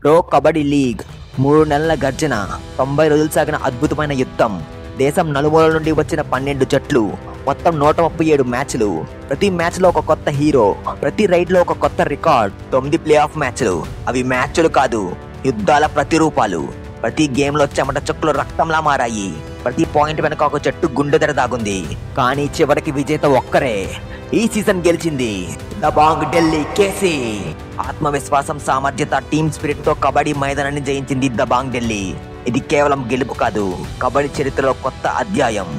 Pro kabaddi league 3 నెలల గర్జన, 90 రోజులు సాగిన అద్భుతమైన యుద్ధం, దేశం నలుమూలల నుండి వచ్చిన 12 జట్లు, మొత్తం 137 మ్యాచ్లు, ప్రతి మ్యాచ్లో ఒక కొత్త హీరో, ప్రతి రైడ్లో ఒక కొత్త రికార్డ్, 9 ప్లే ఆఫ్ మ్యాచ్లు. అవి మ్యాచ్లు కాదు, యుద్ధాల ప్రతిరూపాలు. ప్రతి గేమ్లో చెమట చుక్కలు రక్తంలా మారాయి. ప్రతి పాయింట్ వెనక ఒక జట్టు గుండెదర దాగుంది. కానీ చివరికి విజేత ఒక్కరే. ఈ సీజన్ గెలిచింది దబాంగ్ ఢిల్లీ కేసీ. ఆత్మవిశ్వాసం, సామర్థ్యత, టీమ్ స్పిరిట్ తో కబడ్డీ మైదానాన్ని జయించింది దబాంగ్ ఢిల్లీ. ఇది కేవలం గెలుపు కాదు, కబడ్డీ చరిత్రలో కొత్త అధ్యాయం.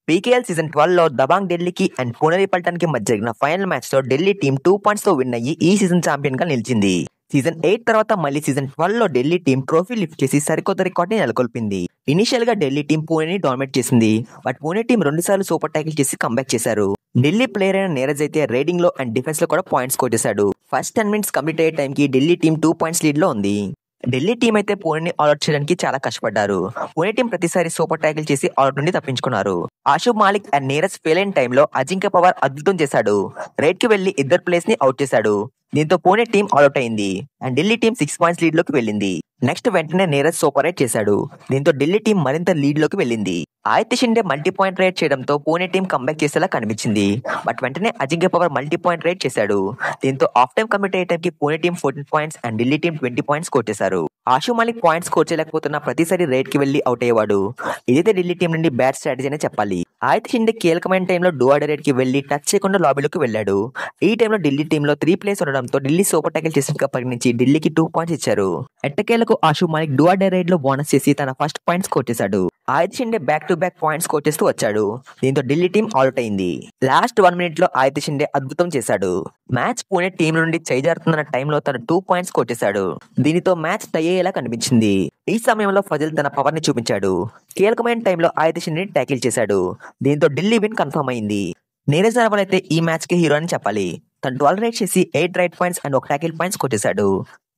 పీకేఎల్ సీజన్ 12 లో దబాంగ్ ఢిల్లీకి అండ్ పుణేరి పల్టన్ కి మధ్య జరిగిన ఫైనల్ మ్యాచ్ తో ఢిల్లీ టీం 2 పాయింట్స్ తో విన్ అయ్యి ఈ సీజన్ ఛాంపియన్ గా నిలిచింది. సీజన్ 8 తర్వాత మళ్ళీ సీజన్ 12 లో ఢిల్లీ టీం ట్రోఫీ లిఫ్ట్ చేసి సరికొత్త రికార్డ్ ని నెలకొల్పింది. ఇనిషియల్ గా ఢిల్లీ టీం పూణేని డామినేట్ చేసింది. బట్ పూణే టీం 2 సార్లు సూపర్ టైకిల్ చేసి కంబ్యాక్ చేశారు. ఢిల్లీ ప్లేయర్ అయిన నీరజ్ అయితే రైడింగ్ లో అండ్ డిఫెన్స్ లో కూడా పాయింట్స్ కొట్టేశాడు. ఫస్ట్ 10 మినిట్స్ కంప్లీట్ అయ్యే టైం కి ఢిల్లీ టీం 2 పాయింట్స్ లీడ్ లో ఉంది. ఢిల్లీ టీం అయితే పూణేని ఆల్అౌట్ చేయడానికి చాలా కష్టపడ్డారు. పూణే టీం ప్రతిసారి సూపర్ టైకిల్ చేసి అవుట్ నుండి తప్పించుకున్నారు. ఆశుబ్ మాలిక్ అండ్ నీరజ్ ఫెయిల్ అయిన టైంలో అజింక్య పవార్ అద్భుతం చేశాడు. రైడ్ కి వెళ్లి ఇద్దరు ప్లేయర్స్ ని అవుట్ చేశాడు. దీంతో పూణే టీం అవుట్ అయింది and Delhi team 6 points lead లోకి వెళ్ళింది. నెక్స్ట్ వెంటనే నీరజ్ సూపర్ రైడ్ చేశాడు. దీంతో ఢిల్లీ టీం మరింత లీడ్ లోకి వెళ్ళింది. Aditya Shinde multi point raid చేయడంతో పూణే టీం కంబ్యాక్ చేసేలా కనిపించింది. బట్ వెంటనే Ajinkya Pawar multi point raid చేశాడు. దీంతో ఆఫ్ టైం కంప్లీట్ అయ్యే టైంకి Pune team 14 points and Delhi team 20 points కొట్టేశారు. ఆశు మాలిక్ పాయింట్స్ స్కోర్ చేయలేకపోతున్నా ప్రతిసారి రైడ్ కి వెళ్లి అవుట్ అయ్యేవాడు. ఇదైతే ఢిల్లీ టీం నుండి బ్యాడ్ స్ట్రాటజీ అనే చెప్పాలి. ఆదిత్య షిండే కీలకమైన టైంలో డూఆర్ రైడ్ కి వెళ్లి టచ్ చేయకుండా లాబీలోకి వెళ్ళాడు. ఈ టైంలో ఢిల్లీ టీంలో 3 ప్లేయర్స్ ఉండడంతో ఢిల్లీ సూపర్ టైకిల్ చేసినట్టుగా పరిగణించి ఢిల్లీకి 2 పాయింట్స్ ఇచ్చారు. ఎట్టకేలకు ఆశు మాలిక్ డూఆర్ రైడ్ లో బోనస్ చేసి తన ఫస్ట్ పాయింట్స్ స్కోర్ చేశాడు. Aditya Shinde back to back points score చేస్తూ వచ్చాడు. దీంతో ఢిల్లీ టీం అవుట్ అయింది. లాస్ట్ 1 మినిట్ లో ఆదిత్య షిండే అద్భుతం చేశాడు. మ్యాచ్ పూణే టీం నుండి చేజారుతున్న టైంలో తను 2 పాయింట్స్ కొట్టేశాడు. దీనితో మ్యాచ్ టై అయ్యేలా కనిపించింది. ఈ సమయంలో ఫజిల్ తన పవర్ ని చూపించాడు. కీలకమైన టైంలో ఆదిత్య షిండే ట్యాకిల్ చేశాడు. దీంతో ఢిల్లీ విన్ కన్ఫర్మ్ అయింది. నీరజ్ నర్వాల్ అయితే ఈ మ్యాచ్ కి హీరో అని చెప్పాలి. తను 12 రైడ్ చేసి 8 raid points and 1 tackle points కొట్టేశాడు.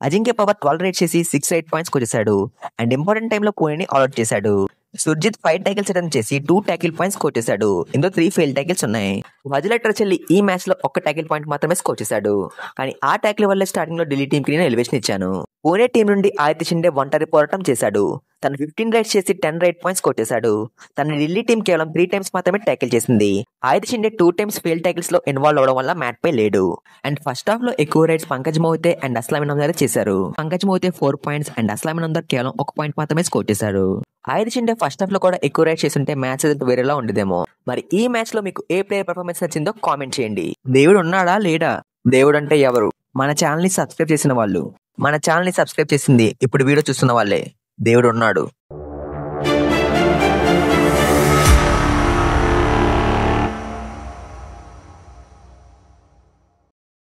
అజింక్య పవార్ 12 రైడ్ చేసి 6 రైడ్ పాయింట్స్ కొట్టేశాడు అండ్ ఇంపార్టెంట్ టైంలో పూణేని అవుట్ చేశాడు. సుర్జిత్ 5 టైకిల్స్ అటెంప్ట్ చేసి 2 ట్యాకిల్ పాయింట్స్ కొట్టేశాడు. ఇందులో 3 ఫెయిల్ టైకిల్స్ ఉన్నాయి. వజిలెటర్ చెల్లి ఈ మ్యాచ్ లో 1 ట్యాకిల్ పాయింట్ మాత్రమే స్కోర్ చేశాడు. కానీ ఆ ట్యాకిల్ వల్ల స్టార్టింగ్ లో ఢిల్లీ టీం కి నేను ఎలివేషన్ ఇచ్చాను. పూణే టీం నుండి ఆదిత్య షిండే ఒంటరి పోరాటం చేశాడు. తను 15 రైడ్స్ చేసి 10 రైడ్ పాయింట్స్ కొట్టేశాడు. తన ఢిల్లీ టీం కేవలం 3 టైమ్స్ మాత్రమే ట్యాకిల్ చేసింది. ఆదిత్య షిండే 2 టైమ్స్ ఫెయిల్ టైకిల్స్ లో ఇన్వాల్వ్ అవడం వల్ల మ్యాట్ పై లేడు. అండ్ ఫస్ట్ హాఫ్ లో ఎక్కువ రైడ్స్ పంకజ్ మోహితే అండ్ అస్లామిన్ నమ్దార్ చేశారు. పంకజ్ మోహితే 4 పాయింట్స్ అండ్ అస్లామిన్ నమ్దార్ కేవలం 1 పాయింట్ మాత్రమే స్కోర్ చేశారు. ఆదిత్య షిండే ఫస్ట్ హాఫ్ లో కూడా ఎక్కువ రైడ్ చేస్తుంటే మ్యాచ్ వేరేలా ఉండేదేమో. మరి ఈ మ్యాచ్ లో మీకు ఏ ప్లేయర్ పర్ఫార్మెన్స్ నచ్చిందో కామెంట్ చేయండి. దేవుడు ఉన్నాడా లేడా? దేవుడు అంటే ఎవరు? మన ఛానల్ ని సబ్స్క్రైబ్ చేసిన వాళ్ళు. మన ఛానల్ ని సబ్స్క్రైబ్ చేసింది ఇప్పుడు వీడియో చూస్తున్న వాళ్ళే. దేవుడు ఉన్నాడు.